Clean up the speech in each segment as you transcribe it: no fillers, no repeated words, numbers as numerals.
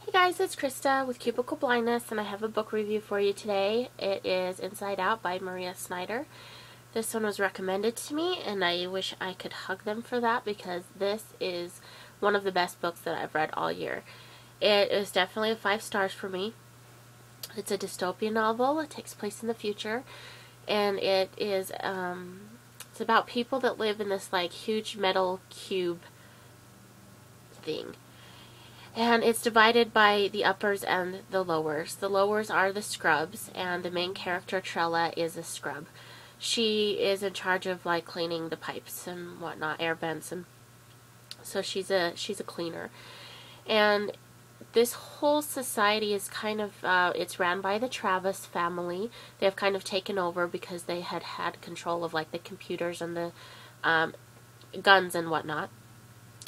Hey guys, it's Krista with Cubicle Blindness, and I have a book review for you today. It is Inside Out by Snyder. This one was recommended to me, and I wish I could hug them for that because this is one of the best books that I've read all year. It is definitely a 5 stars for me. It's a dystopian novel. It takes place in the future, and it is it's about people that live in this like huge metal cube thing. And it's divided by the uppers and the lowers. The lowers are the scrubs, and the main character, Trella, is a scrub. She is in charge of like cleaning the pipes and whatnot, air vents, and so she's a cleaner. And this whole society is kind of it's ran by the Travis family. They have kind of taken over because they had control of like the computers and the guns and whatnot.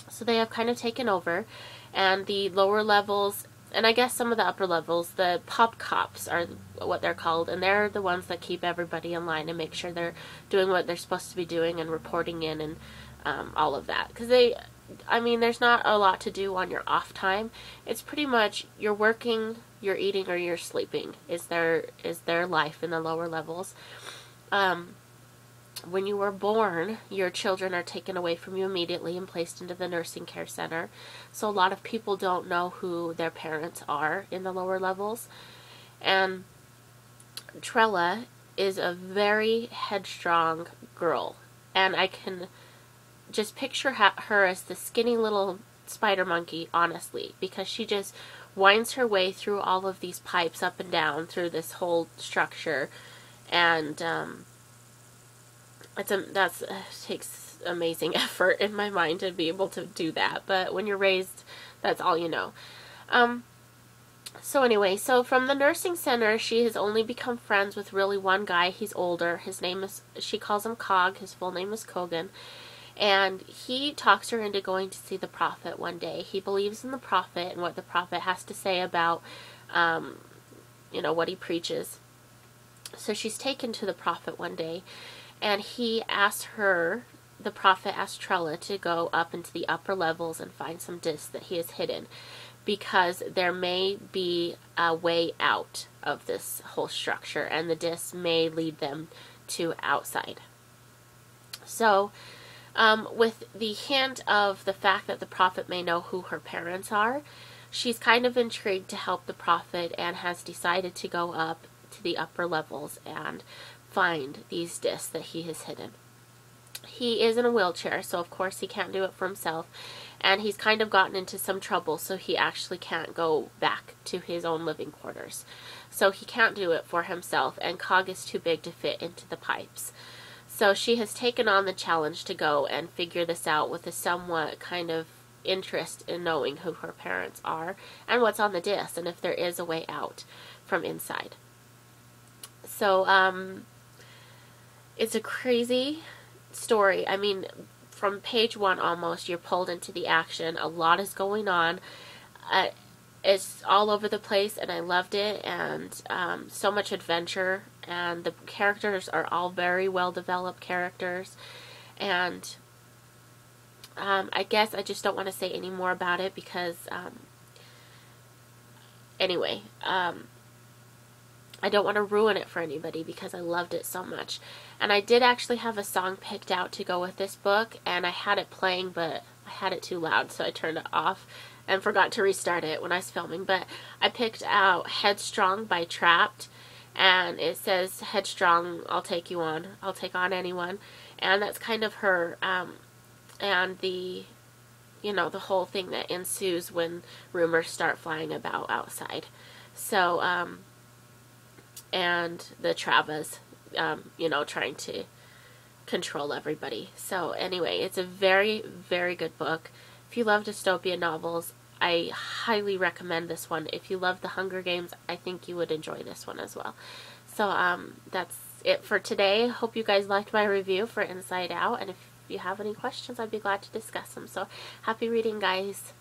So they have kind of taken over, and the lower levels, and I guess some of the upper levels, the pop cops are what they're called, and they're the ones that keep everybody in line and make sure they're doing what they're supposed to be doing and reporting in and all of that. Because there's not a lot to do on your off time. It's pretty much you're working, you're eating, or you're sleeping is their life in the lower levels. When you were born, your children are taken away from you immediately and placed into the nursing care center. So a lot of people don't know who their parents are in the lower levels. And Trella is a very headstrong girl. And I can just picture her as the skinny little spider monkey, honestly, because she just winds her way through all of these pipes up and down through this whole structure. And that takes amazing effort in my mind to be able to do that, but when you're raised, that's all you know. So anyway, so from the nursing center, she has only become friends with really one guy. He's older. His name is, she calls him Cog. His full name is Kogan. And he talks her into going to see the prophet one day. He believes in the prophet and what the prophet has to say about, what he preaches. So she's taken to the prophet one day. And he asked her, the prophet asked Trella to go up into the upper levels and find some discs that he has hidden, because there may be a way out of this whole structure, and the discs may lead them to outside. So, with the hint of the fact that the prophet may know who her parents are, she's kind of intrigued to help the prophet and has decided to go up to the upper levels and find these discs that he has hidden. He is in a wheelchair, so of course he can't do it for himself, and he's kind of gotten into some trouble, so he actually can't go back to his own living quarters. So he can't do it for himself, and Cog is too big to fit into the pipes. So she has taken on the challenge to go and figure this out with a somewhat kind of interest in knowing who her parents are and what's on the disc, and if there is a way out from inside. So, it's a crazy story. I mean, from page 1 almost, you're pulled into the action. A lot is going on. It's all over the place, and I loved it, and so much adventure, and the characters are all very well-developed characters, and I guess I just don't want to say any more about it because, anyway, I don't want to ruin it for anybody because I loved it so much. And I did actually have a song picked out to go with this book, and I had it playing, but I had it too loud, so I turned it off and forgot to restart it when I was filming. But I picked out Headstrong by Trapped, and it says, "Headstrong, I'll take you on. I'll take on anyone." And that's kind of her, and the whole thing that ensues when rumors start flying about outside. So, and the Travas, trying to control everybody. So anyway, it's a very, very good book. If you love dystopian novels, I highly recommend this one. If you love the Hunger Games, I think you would enjoy this one as well. So that's it for today. Hope you guys liked my review for Inside Out, and if you have any questions, I'd be glad to discuss them. So happy reading, guys.